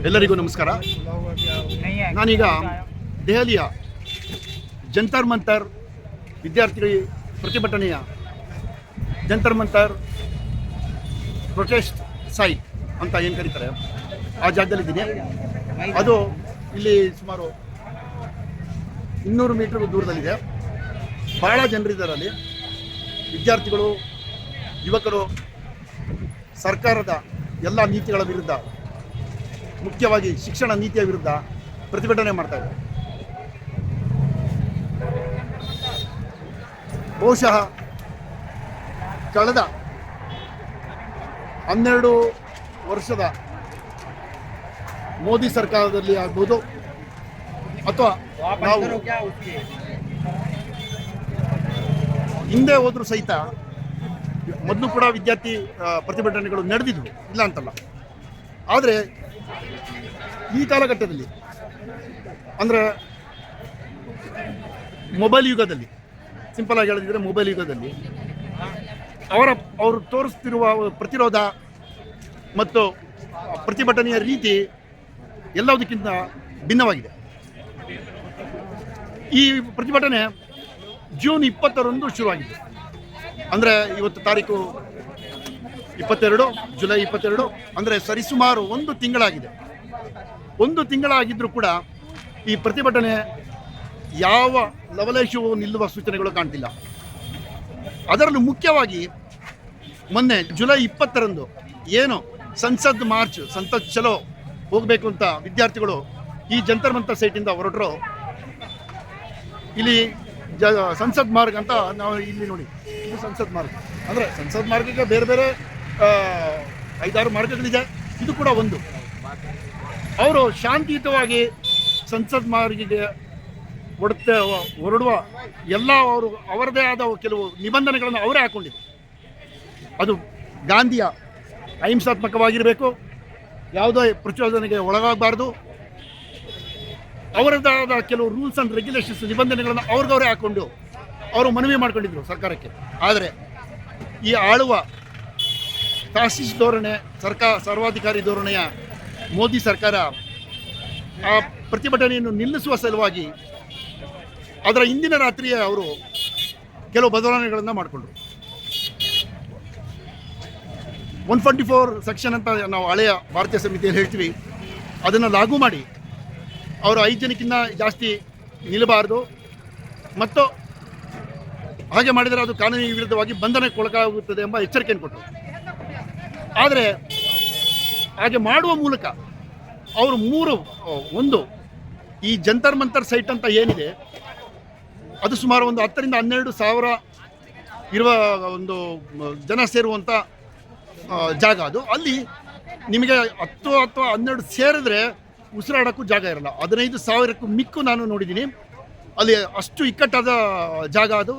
ಎಲ್ಲರಿಗೂ ನಮಸ್ಕಾರ. ನಾನೀಗ ದೆಹಲಿಯ ಜಂತರ್ ಮಂತರ್ ವಿದ್ಯಾರ್ಥಿ ಪ್ರತಿಭಟನೆಯ ಜಂತರ್ ಮಂತರ್ ಪ್ರೊಟೆಸ್ಟ್ ಸೈಟ್ ಅಂತ ಏನು ಕರೀತಾರೆ ಆ ಜಾಗದಲ್ಲಿದ್ದೀನಿ. ಅದು ಇಲ್ಲಿ ಸುಮಾರು 200 ಮೀಟರ್ ದೂರದಲ್ಲಿದೆ. ಭಾಳ ಜನರಿದ್ದಾರೆ ಅಲ್ಲಿ. ವಿದ್ಯಾರ್ಥಿಗಳು, ಯುವಕರು ಸರ್ಕಾರದ ಎಲ್ಲ ನೀತಿಗಳ ವಿರುದ್ಧ, ಮುಖ್ಯವಾಗಿ ಶಿಕ್ಷಣ ನೀತಿಯ ವಿರುದ್ಧ ಪ್ರತಿಭಟನೆ ಮಾಡ್ತಾ ಇದ್ದಾರೆ. ಬಹುಶಃ ಕಳೆದ 12 ವರ್ಷದ ಮೋದಿ ಸರ್ಕಾರದಲ್ಲಿ ಆಗ್ಬೋದು ಅಥವಾ ನಾವು ಹಿಂದೆ ಹೋದರೂ ಸಹಿತ ಮೊದಲು ಕೂಡ ವಿದ್ಯಾರ್ಥಿ ಪ್ರತಿಭಟನೆಗಳು ನಡೆದಿದ್ವು, ಇಲ್ಲ ಅಂತಲ್ಲ. ಆದರೆ ಈ ಕಾಲಘಟ್ಟದಲ್ಲಿ ಅಂದರೆ ಮೊಬೈಲ್ ಯುಗದಲ್ಲಿ, ಸಿಂಪಲ್ ಆಗಿ ಹೇಳಿದ್ರೆ ಮೊಬೈಲ್ ಯುಗದಲ್ಲಿ ಅವರು ತೋರಿಸ್ತಿರುವ ಪ್ರತಿರೋಧ ಮತ್ತು ಪ್ರತಿಭಟನೆಯ ರೀತಿ ಎಲ್ಲದಕ್ಕಿಂತ ಭಿನ್ನವಾಗಿದೆ. ಈ ಪ್ರತಿಭಟನೆ ಜೂನ್ 20ರಂದು ಶುರುವಾಗಿದೆ. ಅಂದರೆ ಇವತ್ತು ತಾರೀಕು 22, ಜುಲೈ 22, ಅಂದರೆ ಸರಿಸುಮಾರು 1 ತಿಂಗಳಾಗಿದೆ. 1 ತಿಂಗಳಾಗಿದ್ದರೂ ಕೂಡ ಈ ಪ್ರತಿಭಟನೆ ಯಾವ ಲವಲೇಶವೂ ನಿಲ್ಲುವ ಸೂಚನೆಗಳು ಕಾಣ್ತಿಲ್ಲ. ಅದರಲ್ಲೂ ಮುಖ್ಯವಾಗಿ ಮೊನ್ನೆ ಜುಲೈ 20ರಂದು ಏನು ಸಂಸತ್ ಮಾರ್ಚ್, ಸಂಸತ್ ಚಲೋ ಹೋಗಬೇಕು ಅಂತ ವಿದ್ಯಾರ್ಥಿಗಳು ಈ ಜಂತರ್ ಮಂತರ್ ಸೈಟಿಂದ ಹೊರಟರು. ಇಲ್ಲಿ ಸಂಸತ್ ಮಾರ್ಗ್ ಅಂತ ನಾವು ಇಲ್ಲಿ ನೋಡಿ, ಇದು ಸಂಸತ್ ಮಾರ್ಗ್. ಅಂದರೆ ಸಂಸತ್ ಮಾರ್ಗಕ್ಕೆ ಬೇರೆ ಬೇರೆ 5-6 ಮಾರ್ಗಗಳಿದೆ, ಇದು ಕೂಡ ಒಂದು. ಅವರು ಶಾಂತಿಯುತವಾಗಿ ಸಂಸತ್ ಮಾರ್ಗಿಗೆ ಹೊರಡುವ ಎಲ್ಲ ಅವರದೇ ಆದ ಕೆಲವು ನಿಬಂಧನೆಗಳನ್ನು ಅವರೇ ಹಾಕ್ಕೊಂಡಿದೆ. ಅದು ಗಾಂಧಿಯ ಅಹಿಂಸಾತ್ಮಕವಾಗಿರಬೇಕು, ಯಾವುದೇ ಪ್ರಚೋದನೆಗೆ ಒಳಗಾಗಬಾರ್ದು, ಅವರದಾದ ಕೆಲವು ರೂಲ್ಸ್ ಆ್ಯಂಡ್ ರೆಗ್ಯುಲೇಷನ್ಸ್, ನಿಬಂಧನೆಗಳನ್ನು ಅವ್ರಿಗವರೇ ಹಾಕ್ಕೊಂಡು ಅವರು ಮನವಿ ಮಾಡ್ಕೊಂಡಿದ್ರು ಸರ್ಕಾರಕ್ಕೆ. ಆದರೆ ಈ ಆಳುವ ಫ್ಯಾಸಿಸ್ಟ್ ಧೋರಣೆ, ಸರ್ವಾಧಿಕಾರಿ ಧೋರಣೆಯ ಮೋದಿ ಸರ್ಕಾರ ಆ ಪ್ರತಿಭಟನೆಯನ್ನು ನಿಲ್ಲಿಸುವ ಸಲುವಾಗಿ ಅದರ ಇಂದಿನ ರಾತ್ರಿಯೇ ಅವರು ಕೆಲವು ಬದಲಾವಣೆಗಳನ್ನು ಮಾಡಿಕೊಂಡ್ರು. 144 ಸೆಕ್ಷನ್ ಅಂತ ನಾವು ಹಳೆಯ ಭಾರತೀಯ ಸಮಿತಿಯಲ್ಲಿ ಹೇಳ್ತೀವಿ, ಅದನ್ನು ಲಾಗು ಮಾಡಿ ಅವರು 5 ಜನಕ್ಕಿಂತ ಜಾಸ್ತಿ ನಿಲ್ಲಬಾರ್ದು ಮತ್ತು ಹಾಗೆ ಮಾಡಿದರೆ ಅದು ಕಾನೂನಿನ ವಿರುದ್ಧವಾಗಿ ಬಂಧನಕ್ಕೆ ಒಳಗಾಗುತ್ತದೆ ಎಂಬ ಎಚ್ಚರಿಕೆಯನ್ನು ಕೊಟ್ಟರು. ಆದರೆ ಹಾಗೆ ಮಾಡುವ ಮೂಲಕ ಅವರು ಒಂದು ಈ ಜಂತರ್ ಮಂತರ್ ಸೈಟ್ ಅಂತ ಏನಿದೆ, ಅದು ಸುಮಾರು ಒಂದು 10ರಿಂದ 12 ಸಾವಿರ ಇರುವ ಒಂದು ಜನ ಸೇರುವಂಥ ಜಾಗ. ಅದು ಅಲ್ಲಿ ನಿಮಗೆ 10 ಅಥವಾ 12 ಸೇರಿದ್ರೆ ಉಸಿರಾಡೋಕ್ಕೂ ಜಾಗ ಇರಲ್ಲ. 15,000ಕ್ಕೂ ಮಿಕ್ಕು ನಾನು ನೋಡಿದ್ದೀನಿ. ಅಲ್ಲಿ ಅಷ್ಟು ಇಕ್ಕಟ್ಟಾದ ಜಾಗ ಅದು.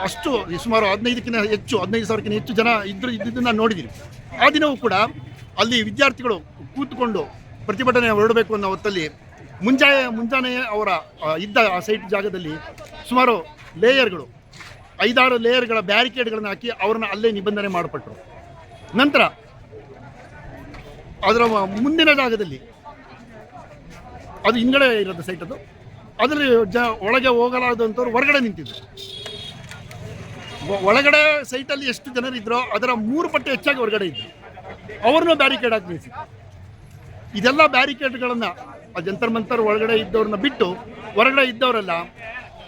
ಅಷ್ಟು ಸುಮಾರು 15,000ಕ್ಕಿಂತ ಹೆಚ್ಚು ಜನ ಇದ್ದನ್ನು ನಾನು ನೋಡಿದ್ದೀನಿ. ಆ ದಿನವೂ ಕೂಡ ಅಲ್ಲಿ ವಿದ್ಯಾರ್ಥಿಗಳು ಕೂತ್ಕೊಂಡು ಪ್ರತಿಭಟನೆ ಹೊರಡಬೇಕು ಅನ್ನೋ ಹೊತ್ತಲ್ಲಿ ಮುಂಜಾನೆಯೇ ಅವರ ಇದ್ದ ಆ ಸೈಟ್ ಜಾಗದಲ್ಲಿ ಸುಮಾರು ಲೇಯರ್ಗಳು, 5-6 ಲೇಯರ್ಗಳ ಬ್ಯಾರಿಕೇಡ್ಗಳನ್ನು ಹಾಕಿ ಅವರನ್ನು ಅಲ್ಲೇ ನಿಬಂಧನೆ ಮಾಡಿಪಟ್ಟರು. ನಂತರ ಅದರ ಮುಂದಿನ ಜಾಗದಲ್ಲಿ, ಅದು ಹಿಂಗಡೆ ಇರೋದು ಸೈಟ್, ಅದರಲ್ಲಿ ಒಳಗೆ ಹೋಗಲಾದಂಥವ್ರು ಹೊರಗಡೆ ನಿಂತಿದ್ರು. ಒಳಗಡೆ ಸೈಟಲ್ಲಿ ಎಷ್ಟು ಜನರಿದ್ದರೋ ಅದರ 3 ಪಟ್ಟು ಹೆಚ್ಚಾಗಿ ಹೊರಗಡೆ ಇದ್ದರು. ಅವ್ರನ್ನೂ ಬ್ಯಾರಿಕೇಡ್ ಹಾಕಿ ನಿಲ್ಲಿಸಿದ್ರು. ಇದೆಲ್ಲ ಬ್ಯಾರಿಕೇಡ್ಗಳನ್ನು ಆ ಜಂತರ್ ಮಂತರ್ ಒಳಗಡೆ ಇದ್ದವ್ರನ್ನ ಬಿಟ್ಟು ಹೊರಗಡೆ ಇದ್ದವರೆಲ್ಲ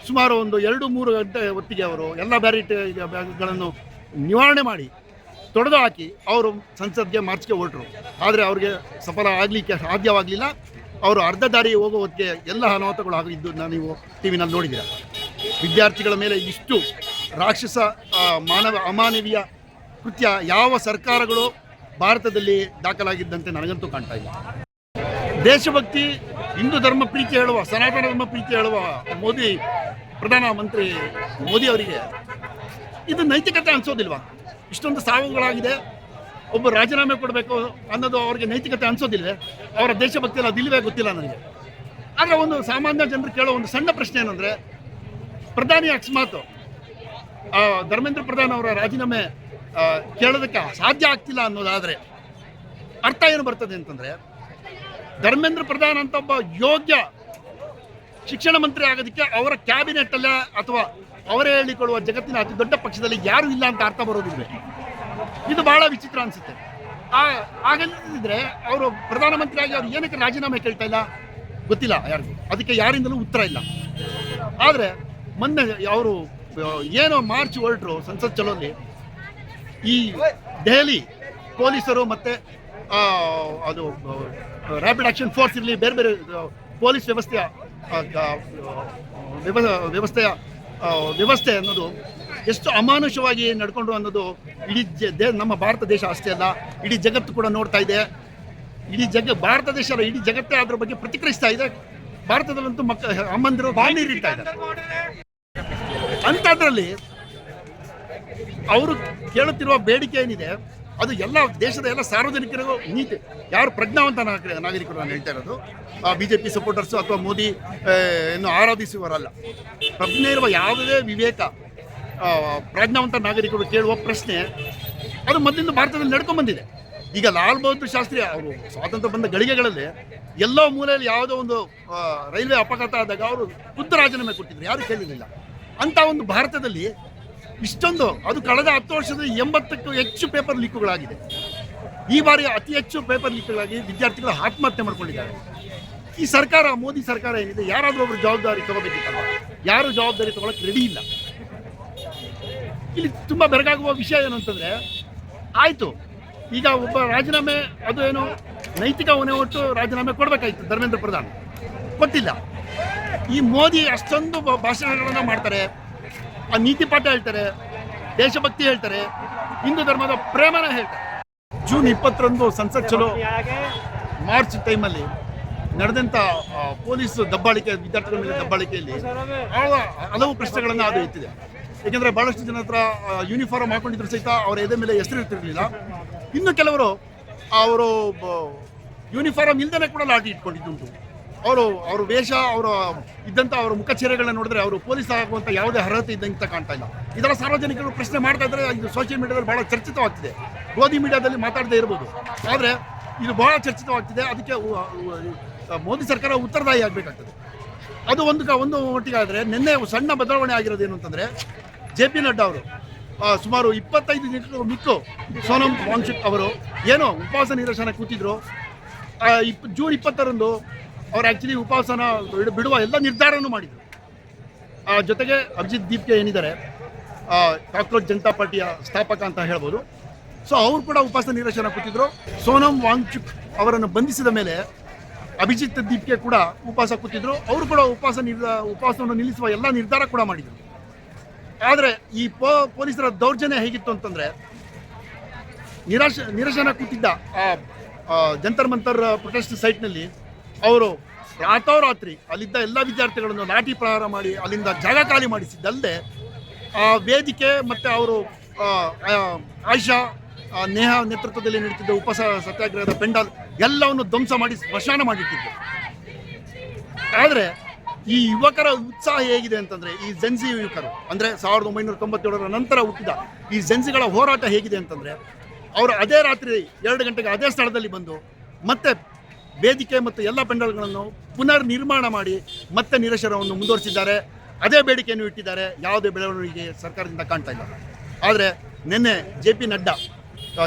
ಸುಮಾರು ಒಂದು 2-3 ಗಂಟೆ ಹೊತ್ತಿಗೆ ಅವರು ಎಲ್ಲ ಬ್ಯಾರಿಕೇಡ್ಗಳನ್ನು ನಿವಾರಣೆ ಮಾಡಿ ತೊಡೆದು ಹಾಕಿ ಅವರು ಸಂಸತ್ಗೆ ಮಾರ್ಚ್ಗೆ ಹೊರಟರು. ಆದರೆ ಅವ್ರಿಗೆ ಸಫಲ ಆಗಲಿಕ್ಕೆ ಸಾಧ್ಯವಾಗಲಿಲ್ಲ. ಅವರು ಅರ್ಧ ದಾರಿ ಹೋಗೋ ಹೊತ್ತಿಗೆ ಎಲ್ಲ ಅನಾಹುತಗಳು ಆಗಿದ್ದು ನೀವು ಟಿವಿನಲ್ಲಿ ನೋಡಿದ್ದೀರ. ವಿದ್ಯಾರ್ಥಿಗಳ ಮೇಲೆ ಇಷ್ಟು ರಾಕ್ಷಸ ಅಮಾನವೀಯ ಕೃತ್ಯ ಯಾವ ಸರ್ಕಾರಗಳು ಭಾರತದಲ್ಲಿ ದಾಖಲಾಗಿದ್ದಂತೆ ನನಗಂತೂ ಕಾಣ್ತಾ ಇಲ್ಲ. ದೇಶಭಕ್ತಿ, ಹಿಂದೂ ಧರ್ಮ ಪ್ರೀತಿ ಹೇಳುವ, ಸನಾತನ ಧರ್ಮ ಪ್ರೀತಿ ಹೇಳುವ ಪ್ರಧಾನಮಂತ್ರಿ ಮೋದಿ ಅವರಿಗೆ ಇದು ನೈತಿಕತೆ ಅನಿಸೋದಿಲ್ವಾ? ಇಷ್ಟೊಂದು ಸಾವುಗಳಾಗಿದೆ, ಒಬ್ಬ ರಾಜೀನಾಮೆ ಕೊಡಬೇಕು ಅನ್ನೋದು ಅವ್ರಿಗೆ ನೈತಿಕತೆ ಅನಿಸೋದಿಲ್ವೇ? ಅವರ ದೇಶಭಕ್ತಿಯಲ್ಲಿ ಅದಿಲ್ವೇ ಗೊತ್ತಿಲ್ಲ ನನಗೆ. ಆದರೆ ಒಂದು ಸಾಮಾನ್ಯ ಜನರು ಕೇಳೋ ಒಂದು ಸಣ್ಣ ಪ್ರಶ್ನೆ ಏನಂದರೆ, ಪ್ರಧಾನಿ ಅಕಸ್ಮಾತ್ ಧರ್ಮೇಂದ್ರ ಪ್ರಧಾನ್ ಅವರ ರಾಜೀನಾಮೆ ಕೇಳೋದಕ್ಕೆ ಸಾಧ್ಯ ಆಗ್ತಿಲ್ಲ ಅನ್ನೋದಾದರೆ ಅರ್ಥ ಏನು ಬರ್ತದೆ ಅಂತಂದರೆ, ಧರ್ಮೇಂದ್ರ ಪ್ರಧಾನ್ ಅಂತ ಒಬ್ಬ ಯೋಗ್ಯ ಶಿಕ್ಷಣ ಮಂತ್ರಿ ಆಗೋದಕ್ಕೆ ಅವರ ಕ್ಯಾಬಿನೆಟ್ ಅಲ್ಲೇ ಅಥವಾ ಅವರೇ ಹೇಳಿಕೊಳ್ಳುವ ಜಗತ್ತಿನ ಅತಿ ದೊಡ್ಡ ಪಕ್ಷದಲ್ಲಿ ಯಾರು ಇಲ್ಲ ಅಂತ ಅರ್ಥ ಬರೋದಿಲ್ಲ. ಇದು ಬಹಳ ವಿಚಿತ್ರ ಅನಿಸುತ್ತೆ. ಹಾಗಂತಿದ್ರೆ ಅವರು ಪ್ರಧಾನಮಂತ್ರಿಯಾಗಿ ಅವ್ರು ಏನಕ್ಕೆ ರಾಜೀನಾಮೆ ಕೇಳ್ತಾ ಇಲ್ಲ ಗೊತ್ತಿಲ್ಲ ಯಾರಿಗೂ, ಅದಕ್ಕೆ ಯಾರಿಂದಲೂ ಉತ್ತರ ಇಲ್ಲ. ಆದರೆ ಮೊನ್ನೆ ಅವರು ಏನೋ ಮಾರ್ಚ್ ಹೊರಟರು ಸಂಸತ್ ಚಲೋಲ್ಲಿ, ಈ ದೆಹಲಿ ಪೊಲೀಸರು ಮತ್ತು ಅದು ರ್ಯಾಪಿಡ್ ಆಕ್ಷನ್ ಫೋರ್ಸ್ ಇರಲಿ, ಬೇರೆ ಬೇರೆ ಪೊಲೀಸ್ ವ್ಯವಸ್ಥೆ ಅನ್ನೋದು ಎಷ್ಟು ಅಮಾನುಷವಾಗಿ ನಡ್ಕೊಂಡು ಅನ್ನೋದು ಇಡೀ ನಮ್ಮ ಭಾರತ ದೇಶ ಅಷ್ಟೇ ಅಲ್ಲ, ಇಡೀ ಜಗತ್ತು ಕೂಡ ನೋಡ್ತಾ ಇದೆ. ಭಾರತ ದೇಶ ಅಲ್ಲ, ಇಡೀ ಜಗತ್ತೇ ಅದ್ರ ಬಗ್ಗೆ ಪ್ರತಿಕ್ರಿಯಿಸ್ತಾ ಇದೆ. ಭಾರತದಲ್ಲಂತೂ ಅಮ್ಮಂದಿರು ಬಾಣೀರು ಇಡ್ತಾ ಇದ್ದಾರೆ. ಅಂಥದ್ರಲ್ಲಿ ಅವರು ಕೇಳುತ್ತಿರುವ ಬೇಡಿಕೆ ಏನಿದೆ ಅದು ಎಲ್ಲ ದೇಶದ ಎಲ್ಲ ಸಾರ್ವಜನಿಕರಿಗೂ ನೀತಿ, ಯಾರು ಪ್ರಜ್ಞಾವಂತ ನಾಗರಿಕರು ನಾನು ಹೇಳ್ತಾ ಇರೋದು, BJP ಸಪೋರ್ಟರ್ಸು ಅಥವಾ ಮೋದಿ ಇನ್ನು ಆರಾಧಿಸುವವರಲ್ಲ, ಪ್ರಜ್ಞೆ ಇರುವ ಯಾವುದೇ ವಿವೇಕ ಪ್ರಜ್ಞಾವಂತ ನಾಗರಿಕರು ಕೇಳುವ ಪ್ರಶ್ನೆ ಅದು ಮೊದಲಿಂದ ಭಾರತದಲ್ಲಿ ನಡ್ಕೊಂಡ್ಬಂದಿದೆ. ಈಗ ಲಾಲ್ ಬಹದ್ದೂರ್ ಶಾಸ್ತ್ರಿ ಅವರು ಸ್ವಾತಂತ್ರ್ಯ ಬಂದ ಗಳಿಗೆಗಳಲ್ಲಿ ಎಲ್ಲೋ ಮೂಲೆಯಲ್ಲಿ ಯಾವುದೋ ಒಂದು ರೈಲ್ವೆ ಅಪಘಾತ ಆದಾಗ ಅವರು ಖುದ್ದು ರಾಜೀನಾಮೆ ಕೊಟ್ಟಿದ್ರು, ಯಾರು ಕೇಳಿರಲಿಲ್ಲ. ಅಂಥ ಒಂದು ಭಾರತದಲ್ಲಿ ಇಷ್ಟೊಂದು, ಅದು ಕಳೆದ 10 ವರ್ಷದಲ್ಲಿ 80ಕ್ಕೂ ಹೆಚ್ಚು ಪೇಪರ್ ಲೀಕ್ಗಳಾಗಿದೆ. ಈ ಬಾರಿ ಅತಿ ಹೆಚ್ಚು ಪೇಪರ್ ಲೀಕ್ಗಳಾಗಿ ವಿದ್ಯಾರ್ಥಿಗಳು ಆತ್ಮಹತ್ಯೆ ಮಾಡ್ಕೊಂಡಿದ್ದಾರೆ. ಈ ಸರ್ಕಾರ, ಮೋದಿ ಸರ್ಕಾರ ಏನಿದೆ, ಯಾರಾದರೂ ಒಬ್ಬರು ಜವಾಬ್ದಾರಿ ತಗೋಬೇಕಿತ್ತಲ್ಲ, ಯಾರು ಜವಾಬ್ದಾರಿ ತಗೊಳಕ್ಕೆ ರೆಡಿ ಇಲ್ಲ. ಇಲ್ಲಿ ತುಂಬ ಬೆರಗಾಗುವ ವಿಷಯ ಏನು ಅಂತಂದರೆ, ಆಯಿತು ಈಗ ಒಬ್ಬ ರಾಜೀನಾಮೆ, ಅದು ಏನು ನೈತಿಕ ಹೊಣೆ ಹೊಟ್ಟು ರಾಜೀನಾಮೆ ಕೊಡಬೇಕಾಯ್ತು, ಧರ್ಮೇಂದ್ರ ಪ್ರಧಾನ್ ಕೊಟ್ಟಿಲ್ಲ. ಈ ಮೋದಿ ಅಷ್ಟೊಂದು ಭಾಷಣಗಳನ್ನು ಮಾಡ್ತಾರೆ, ಆ ನೀತಿ ಪಾಠ ಹೇಳ್ತಾರೆ, ದೇಶಭಕ್ತಿ ಹೇಳ್ತಾರೆ, ಹಿಂದೂ ಧರ್ಮದ ಪ್ರೇಮನ ಹೇಳ್ತಾರೆ. ಜೂನ್ 20ರಂದು ಸಂಸತ್ ಚಲೋ ಮಾರ್ಚ್ ಟೈಮಲ್ಲಿ ನಡೆದಂಥ ಪೊಲೀಸ್ ದಬ್ಬಾಳಿಕೆ, ವಿದ್ಯಾರ್ಥಿಗಳ ಮೇಲೆ ದಬ್ಬಾಳಿಕೆಯಲ್ಲಿ ಹಲವು ಪ್ರಶ್ನೆಗಳನ್ನು ಅದು ಎತ್ತಿದೆ. ಏಕೆಂದರೆ ಭಾಳಷ್ಟು ಜನ ಹತ್ರ ಯೂನಿಫಾರ್ಮ್ ಹಾಕೊಂಡಿದ್ರು ಸಹಿತ ಅವರ ಎದೆ ಮೇಲೆ ಹೆಸರು ಇರ್ತಿರ್ಲಿಲ್ಲ. ಇನ್ನು ಕೆಲವರು ಅವರು ಯೂನಿಫಾರ್ಮ್ ಇಲ್ದೇ ಕೂಡ ಲಾಠಿ ಇಟ್ಕೊಂಡಿದ್ದುಂಟು. ಅವರು ವೇಷ, ಅವರ ಮುಖಚರ್ಯಗಳನ್ನ ನೋಡಿದ್ರೆ ಅವರು ಪೊಲೀಸ್ ಆಗುವಂಥ ಯಾವುದೇ ಅರ್ಹತೆ ಇದ್ದಂತ ಕಾಣ್ತಾ ಇಲ್ಲ. ಇದರ ಸಾರ್ವಜನಿಕರು ಪ್ರಶ್ನೆ ಮಾಡ್ತಾ ಇದ್ದಾರೆ. ಇದು ಸೋಷಿಯಲ್ ಮೀಡಿಯಾದಲ್ಲಿ ಬಹಳ ಚರ್ಚಿತವಾಗ್ತಿದೆ. ಗೋಧಿ ಮೀಡಿಯಾದಲ್ಲಿ ಮಾತಾಡದೇ ಇರ್ಬೋದು, ಆದರೆ ಇದು ಬಹಳ ಚರ್ಚಿತವಾಗ್ತಿದೆ. ಅದಕ್ಕೆ ಮೋದಿ ಸರ್ಕಾರ ಉತ್ತರದಾಯಿ ಆಗಬೇಕಾಗ್ತದೆ. ಅದು ಒಂದು ಮಟ್ಟಿಗೆ ಆದರೆ, ನಿನ್ನೆ ಸಣ್ಣ ಬದಲಾವಣೆ ಆಗಿರೋದೇನು ಅಂತಂದರೆ, JP ನಡ್ಡಾ ಅವರು ಸುಮಾರು 25 ದಿನಕ್ಕೂ ಮಿಕ್ಕು ಸೋನಮ್ ವಾಂಗ್ಚುಕ್ ಅವರು ಏನೋ ಉಪವಾಸ ನಿರಸನ ಕೂತಿದ್ರು. ಜೂನ್ 20ರಂದು ಅವರು ಆ್ಯಕ್ಚುಲಿ ಉಪವಾಸನ ಬಿಡುವ ಎಲ್ಲ ನಿರ್ಧಾರನೂ ಮಾಡಿದರು. ಜೊತೆಗೆ ಅಭಿಜಿತ್ ದೀಪ್ಗೆ ಏನಿದ್ದಾರೆ, ಕಾಕ್ರೋಚ್ ಜನತಾ ಪಾರ್ಟಿಯ ಸ್ಥಾಪಕ ಅಂತ ಹೇಳ್ಬೋದು, ಸೊ ಅವರು ಕೂಡ ಉಪವಾಸ ನಿರಸನ ಕೂತಿದ್ರು. ಸೋನಮ್ ವಾಂಗ್ಚುಕ್ ಅವರನ್ನು ಬಂಧಿಸಿದ ಮೇಲೆ ಅಭಿಜಿತ್ ದೀಪ್ಗೆ ಕೂಡ ಉಪವಾಸ ಕೂತಿದ್ರು. ಅವರು ಕೂಡ ಉಪವಾಸವನ್ನು ನಿಲ್ಲಿಸುವ ಎಲ್ಲ ನಿರ್ಧಾರ ಕೂಡ ಮಾಡಿದರು. ಆದರೆ ಈ ಪೊಲೀಸರ ದೌರ್ಜನ್ಯ ಹೇಗಿತ್ತು ಅಂತಂದರೆ, ನಿರಸನ ಕೂತಿದ್ದ ಜಂತರ್ ಮಂತರ್ ಪ್ರೊಟೆಸ್ಟ್ ಸೈಟ್ನಲ್ಲಿ ಅವರು ರಾತ್ರೋರಾತ್ರಿ ಅಲ್ಲಿದ್ದ ಎಲ್ಲ ವಿದ್ಯಾರ್ಥಿಗಳನ್ನು ಲಾಠಿ ಪ್ರಹಾರ ಮಾಡಿ ಅಲ್ಲಿಂದ ಜಾಗ ಖಾಲಿ ಮಾಡಿಸಿದ್ದಲ್ಲದೆ, ವೇದಿಕೆ ಮತ್ತು ಅವರು ಆಯಿಷಾ ನೇಹಾ ನೇತೃತ್ವದಲ್ಲಿ ನಡೀತಿದ್ದ ಉಪವಾಸ ಸತ್ಯಾಗ್ರಹದ ಪೆಂಡಾಲ್ ಎಲ್ಲವನ್ನು ಧ್ವಂಸ ಮಾಡಿ ಸ್ಮಶಾನ ಮಾಡಿಟ್ಟಿದ್ದರು. ಆದರೆ ಈ ಯುವಕರ ಉತ್ಸಾಹ ಹೇಗಿದೆ ಅಂತಂದರೆ, ಈ ಜೆನ್ಸಿ ಯುವಕರು ಅಂದರೆ 1997ರ ನಂತರ ಹುಟ್ಟಿದ ಈ ಜೆನ್ಸಿಗಳ ಹೋರಾಟ ಹೇಗಿದೆ ಅಂತಂದರೆ, ಅವರು ಅದೇ ರಾತ್ರಿ 2 ಗಂಟೆಗೆ ಅದೇ ಸ್ಥಳದಲ್ಲಿ ಬಂದು ಮತ್ತೆ ವೇದಿಕೆ ಮತ್ತು ಎಲ್ಲ ಪೆಂಡಲ್ಗಳನ್ನು ಪುನರ್ ನಿರ್ಮಾಣ ಮಾಡಿ ಮತ್ತೆ ನಿರಸನವನ್ನು ಮುಂದುವರಿಸಿದ್ದಾರೆ. ಅದೇ ಬೇಡಿಕೆಯನ್ನು ಇಟ್ಟಿದ್ದಾರೆ. ಯಾವುದೇ ಬೆಳವಣಿಗೆ ಸರ್ಕಾರದಿಂದ ಕಾಣ್ತಾ ಇಲ್ಲ. ಆದರೆ ನಿನ್ನೆ JP ನಡ್ಡಾ,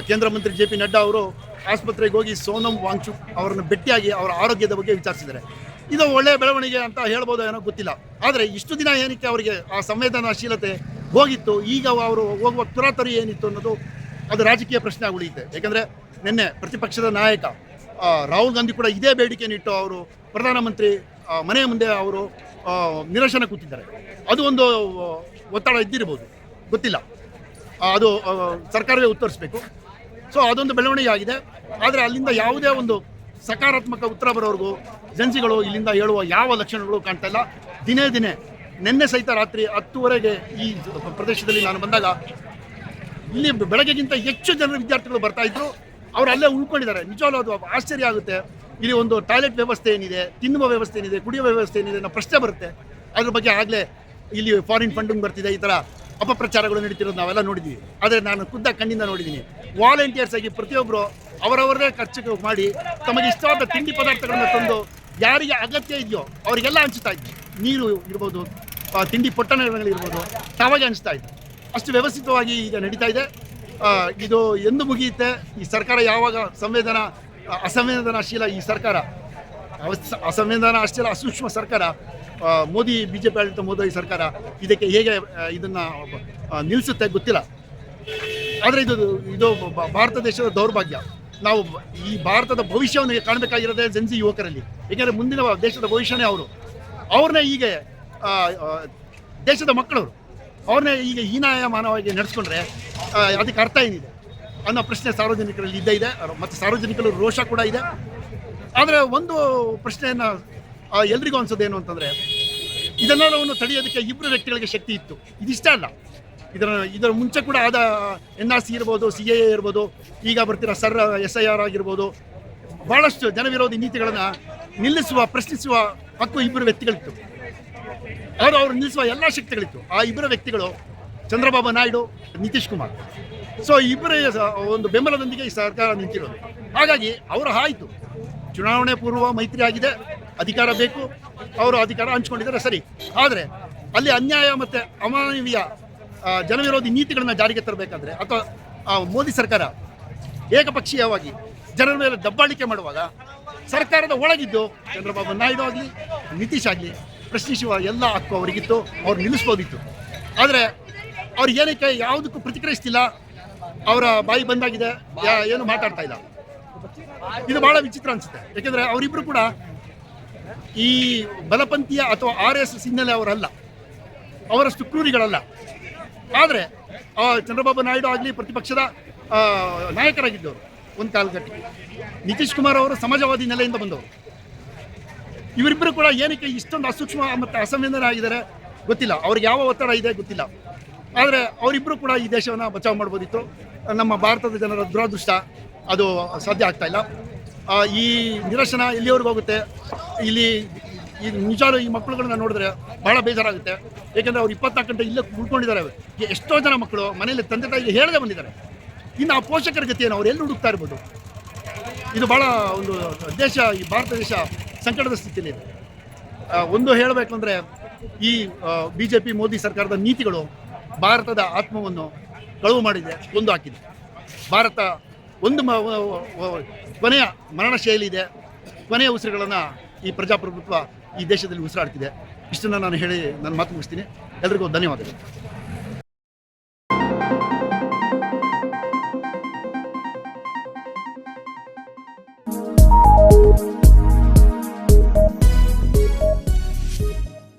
ಕೇಂದ್ರ ಮಂತ್ರಿ JP ನಡ್ಡಾ ಅವರು ಆಸ್ಪತ್ರೆಗೆ ಹೋಗಿ ಸೋನಮ್ ವಾಂಗ್ಚುಕ್ ಅವರನ್ನು ಭೇಟಿಯಾಗಿ ಅವರ ಆರೋಗ್ಯದ ಬಗ್ಗೆ ವಿಚಾರಿಸಿದ್ದಾರೆ. ಇದು ಒಳ್ಳೆಯ ಬೆಳವಣಿಗೆ ಅಂತ ಹೇಳ್ಬೋದು, ಏನೋ ಗೊತ್ತಿಲ್ಲ. ಆದರೆ ಇಷ್ಟು ದಿನ ಏನಕ್ಕೆ ಅವರಿಗೆ ಆ ಸಂವೇದನಾಶೀಲತೆ ಹೋಗಿತ್ತು, ಈಗ ಅವರು ಹೋಗುವ ತುರಾತುರಿ ಏನಿತ್ತು ಅನ್ನೋದು ಅದು ರಾಜಕೀಯ ಪ್ರಶ್ನೆ ಆಗಿ ಉಳಿಯುತ್ತೆ. ಯಾಕಂದರೆ ನಿನ್ನೆ ಪ್ರತಿಪಕ್ಷದ ನಾಯಕ ರಾಹುಲ್ ಗಾಂಧಿ ಕೂಡ ಇದೇ ಬೇಡಿಕೆಯನ್ನು ಇಟ್ಟು ಅವರು ಪ್ರಧಾನಮಂತ್ರಿ ಮನೆಯ ಮುಂದೆ ಅವರು ನಿರಸನ ಕೂತಿದ್ದಾರೆ. ಅದು ಒಂದು ಒತ್ತಡ ಇದ್ದಿರ್ಬೋದು, ಗೊತ್ತಿಲ್ಲ, ಅದು ಸರ್ಕಾರವೇ ಉತ್ತರಿಸಬೇಕು. ಸೊ ಅದೊಂದು ಬೆಳವಣಿಗೆ ಆಗಿದೆ. ಆದರೆ ಅಲ್ಲಿಂದ ಯಾವುದೇ ಒಂದು ಸಕಾರಾತ್ಮಕ ಉತ್ತರ ಬರೋವರೆಗೂ ಜನ್ಸಿಗಳು ಇಲ್ಲಿಂದ ಹೇಳುವ ಯಾವ ಲಕ್ಷಣಗಳು ಕಾಣ್ತಾ ಇಲ್ಲ. ದಿನೇ ನಿನ್ನೆ ಸಹಿತ ರಾತ್ರಿ 10:30ಗೆ ಈ ಪ್ರದೇಶದಲ್ಲಿ ನಾನು ಬಂದಾಗ ಇಲ್ಲಿ ಬೆಳಗ್ಗೆಗಿಂತ ಹೆಚ್ಚು ಜನರು ವಿದ್ಯಾರ್ಥಿಗಳು ಬರ್ತಾ ಇದ್ರು. ಅವರು ಅಲ್ಲೇ ಉಳ್ಕೊಂಡಿದ್ದಾರೆ. ನಿಜವಾಗ್ಲೂ ಅದು ಆಶ್ಚರ್ಯ ಆಗುತ್ತೆ. ಇಲ್ಲಿ ಒಂದು ಟಾಯ್ಲೆಟ್ ವ್ಯವಸ್ಥೆ ಏನಿದೆ, ತಿನ್ನುವ ವ್ಯವಸ್ಥೆ ಏನಿದೆ, ಕುಡಿಯುವ ವ್ಯವಸ್ಥೆ ಏನಿದೆ ಅನ್ನೋ ಪ್ರಶ್ನೆ ಬರುತ್ತೆ. ಅದ್ರ ಬಗ್ಗೆ ಆಗಲೇ ಇಲ್ಲಿ ಫಾರಿನ್ ಫಂಡಿಂಗ್ ಬರ್ತಿದೆ, ಈ ಥರ ಅಪಪ್ರಚಾರಗಳು ನಡೀತಿರೋದು ನಾವೆಲ್ಲ ನೋಡಿದ್ದೀವಿ. ಆದರೆ ನಾನು ಖುದ್ದಾಗಿ ಕಣ್ಣಿಂದ ನೋಡಿದ್ದೀನಿ. ವಾಲಂಟಿಯರ್ಸ್ ಆಗಿ ಪ್ರತಿಯೊಬ್ಬರು ಅವರವರದೇ ಖರ್ಚು ಮಾಡಿ ತಮಗೆ ಇಷ್ಟವಾದ ತಿಂಡಿ ಪದಾರ್ಥಗಳನ್ನು ತಂದು ಯಾರಿಗೆ ಅಗತ್ಯ ಇದೆಯೋ ಅವರಿಗೆಲ್ಲ ಹಂಚ್ತಾ ಇದ್ವಿ. ನೀರು ಇರ್ಬೋದು, ತಿಂಡಿ ಪೊಟ್ಟಣಗಳಿರ್ಬೋದು, ತಾವಾಗೆ ಹಂಚ್ತಾ ಇದ್ವಿ. ಅಷ್ಟು ವ್ಯವಸ್ಥಿತವಾಗಿ ಈಗ ನಡೀತಾ ಇದೆ. ಇದು ಎಂದು ಮುಗಿಯುತ್ತೆ? ಈ ಸರ್ಕಾರ ಯಾವಾಗ ಅಸಂವೇದನಾಶೀಲ ಈ ಸರ್ಕಾರ, ಅಸಂವೇದನಾಶೀಲ ಅಸೂಕ್ಷ್ಮ ಸರ್ಕಾರ, ಮೋದಿ BJP ಆಡಳಿತ ಮೋದಿ ಸರ್ಕಾರ ಇದಕ್ಕೆ ಹೇಗೆ ಇದನ್ನು ನಿಲ್ಲಿಸುತ್ತೆ ಗೊತ್ತಿಲ್ಲ. ಆದರೆ ಇದು ಭಾರತ ದೇಶದ ದೌರ್ಭಾಗ್ಯ. ನಾವು ಈ ಭಾರತದ ಭವಿಷ್ಯವನ್ನು ಕಾಣಬೇಕಾಗಿರೋದೇ ಜನ್ಸಿ ಯುವಕರಲ್ಲಿ. ಏಕೆಂದರೆ ಮುಂದಿನ ದೇಶದ ಭವಿಷ್ಯನೇ ಅವ್ರನ್ನೇ ಹೀಗೆ ದೇಶದ ಮಕ್ಕಳವರು ಅವ್ರನ್ನೇ ಈಗ ಹೀನಾಯಮಾನವಾಗಿ ನಡೆಸ್ಕೊಂಡ್ರೆ ಅದಕ್ಕೆ ಅರ್ಥ ಏನಿದೆ ಅನ್ನೋ ಪ್ರಶ್ನೆ ಸಾರ್ವಜನಿಕರಲ್ಲಿ ಇದ್ದೇ ಇದೆ. ಮತ್ತು ಸಾರ್ವಜನಿಕರ ರೋಷ ಕೂಡ ಇದೆ. ಆದರೆ ಒಂದು ಪ್ರಶ್ನೆಯನ್ನು ಎಲ್ರಿಗೂ ಅನ್ಸೋದೇನು ಅಂತಂದರೆ, ಇದನ್ನೆಲ್ಲವನ್ನು ತಡೆಯೋದಕ್ಕೆ ಇಬ್ಬರು ವ್ಯಕ್ತಿಗಳಿಗೆ ಶಕ್ತಿ ಇತ್ತು. ಇದಿಷ್ಟ ಅಲ್ಲ, ಇದರ ಮುಂಚೆ ಕೂಡ ಆದ NRC ಇರ್ಬೋದು, CAA ಇರ್ಬೋದು, ಈಗ ಬರ್ತಿರೋ SIR ಆಗಿರ್ಬೋದು, ಭಾಳಷ್ಟು ಜನವಿರೋಧಿ ನೀತಿಗಳನ್ನು ಪ್ರಶ್ನಿಸುವ ಹಕ್ಕು ಇಬ್ಬರು ವ್ಯಕ್ತಿಗಳಿತ್ತು. ಅವ್ರು ನಿಲ್ಲಿಸುವ ಎಲ್ಲ ಶಕ್ತಿಗಳಿತ್ತು. ಆ ಇಬ್ಬರು ವ್ಯಕ್ತಿಗಳು ಚಂದ್ರಬಾಬು ನಾಯ್ಡು, ನಿತೀಶ್ ಕುಮಾರ್. ಸೊ ಇಬ್ಬರ ಒಂದು ಬೆಂಬಲದೊಂದಿಗೆ ಈ ಸರ್ಕಾರ ನಿಂತಿರೋದು. ಹಾಗಾಗಿ ಅವರು ಆಯಿತು, ಚುನಾವಣೆ ಪೂರ್ವ ಮೈತ್ರಿ ಆಗಿದೆ, ಅಧಿಕಾರ ಬೇಕು, ಅವರು ಅಧಿಕಾರ ಹಂಚ್ಕೊಂಡಿದ್ದಾರೆ ಸರಿ. ಆದರೆ ಅಲ್ಲಿ ಅನ್ಯಾಯ ಮತ್ತು ಅಮಾನವೀಯ ಜನವಿರೋಧಿ ನೀತಿಗಳನ್ನು ಜಾರಿಗೆ ತರಬೇಕಾದ್ರೆ ಅಥವಾ ಮೋದಿ ಸರ್ಕಾರ ಏಕಪಕ್ಷೀಯವಾಗಿ ಜನರ ಮೇಲೆ ದಬ್ಬಾಳಿಕೆ ಮಾಡುವಾಗ ಸರ್ಕಾರದ ಒಳಗಿದ್ದು ಚಂದ್ರಬಾಬು ನಾಯ್ಡು ಆಗಲಿ, ನಿತೀಶ್ ಆಗಲಿ ಪ್ರಶ್ನಿಸುವ ಎಲ್ಲ ಹಕ್ಕು ಅವರಿಗಿತ್ತು. ಅವ್ರು ನಿಲ್ಲಿಸ್ಬೋದಿತ್ತು. ಆದರೆ ಅವ್ರು ಏನಕ್ಕೆ ಯಾವುದಕ್ಕೂ ಪ್ರತಿಕ್ರಿಯಿಸ್ತಿಲ್ಲ, ಅವರ ಬಾಯಿ ಬಂದಾಗಿದೆ, ಏನು ಮಾತಾಡ್ತಾ ಇಲ್ಲ. ಇದು ಭಾಳ ವಿಚಿತ್ರ ಅನಿಸುತ್ತೆ. ಯಾಕೆಂದರೆ ಅವರಿಬ್ಬರು ಕೂಡ ಈ ಬಲಪಂಥೀಯ ಅಥವಾ RSS ಹಿನ್ನೆಲೆ ಅವರಲ್ಲ, ಅವರಷ್ಟು ಕ್ರೂರಿಗಳಲ್ಲ. ಆದರೆ ಚಂದ್ರಬಾಬು ನಾಯ್ಡು ಆಗಲಿ ಪ್ರತಿಪಕ್ಷದ ನಾಯಕರಾಗಿದ್ದವರು ಒಂದು ಕಾಲಘಟ್ಟಕ್ಕೆ. ನಿತೀಶ್ ಕುಮಾರ್ ಅವರು ಸಮಾಜವಾದಿ ನೆಲೆಯಿಂದ ಬಂದವರು. ಇವರಿಬ್ಬರು ಕೂಡ ಏನಕ್ಕೆ ಇಷ್ಟೊಂದು ಅಸೂಕ್ಷ್ಮ ಮತ್ತು ಅಸಂವೇದನೆ ಆಗಿದ್ದಾರೆ ಗೊತ್ತಿಲ್ಲ. ಅವ್ರಿಗೆ ಯಾವ ಒತ್ತಡ ಇದೆ ಗೊತ್ತಿಲ್ಲ. ಆದರೆ ಅವರಿಬ್ಬರು ಕೂಡ ಈ ದೇಶವನ್ನು ಬಚಾವ್ ಮಾಡ್ಬೋದಿತ್ತು. ನಮ್ಮ ಭಾರತದ ಜನರ ದುರಾದೃಷ್ಟ ಅದು ಸಾಧ್ಯ ಆಗ್ತಾ ಇಲ್ಲ. ಈ ನಿರಶನ ಎಲ್ಲಿವರೆಗೂ ಹೋಗುತ್ತೆ? ಇಲ್ಲಿ ನಿಜವಾಗ್ಲೂ ಈ ಮಕ್ಕಳುಗಳನ್ನ ನೋಡಿದ್ರೆ ಭಾಳ ಬೇಜಾರಾಗುತ್ತೆ. ಏಕೆಂದರೆ ಅವ್ರು 24 ಗಂಟೆ ಇಲ್ಲೇ ಉಳ್ಕೊಂಡಿದ್ದಾರೆ. ಎಷ್ಟೋ ಜನ ಮಕ್ಕಳು ಮನೇಲಿ ತಂದೆ ತಾಯಿಗೆ ಹೇಳದೆ ಬಂದಿದ್ದಾರೆ. ಇನ್ನು ಆ ಪೋಷಕರ ಗತಿಯನ್ನು ಅವ್ರು ಎಲ್ಲಿ ಹುಡುಕ್ತಾ ಇರ್ಬೋದು? ಇದು ಭಾಳ ಒಂದು ದೇಶ, ಈ ಭಾರತ ದೇಶ ಸಂಕಟದ ಸ್ಥಿತಿಯಲ್ಲಿದೆ. ಒಂದು ಹೇಳಬೇಕು ಅಂದರೆ, ಈ BJP ಮೋದಿ ಸರ್ಕಾರದ ನೀತಿಗಳು ಭಾರತದ ಆತ್ಮವನ್ನು ಕಳುವು ಮಾಡಿದೆ, ಕೊಂದು ಹಾಕಿದೆ. ಭಾರತ ಒಂದು ಕೊನೆಯ ಮರಣ ಶೈಲಿ ಇದೆ. ಕೊನೆಯ ಉಸಿರುಗಳನ್ನು ಈ ಪ್ರಜಾಪ್ರಭುತ್ವ ಈ ದೇಶದಲ್ಲಿ ಉಸಿರಾಡ್ತಿದೆ. ಇಷ್ಟನ್ನು ನಾನು ಹೇಳಿ ನನ್ನ ಮಾತು ಮುಗಿಸ್ತೀನಿ. ಎಲ್ರಿಗೂ ಧನ್ಯವಾದಗಳು.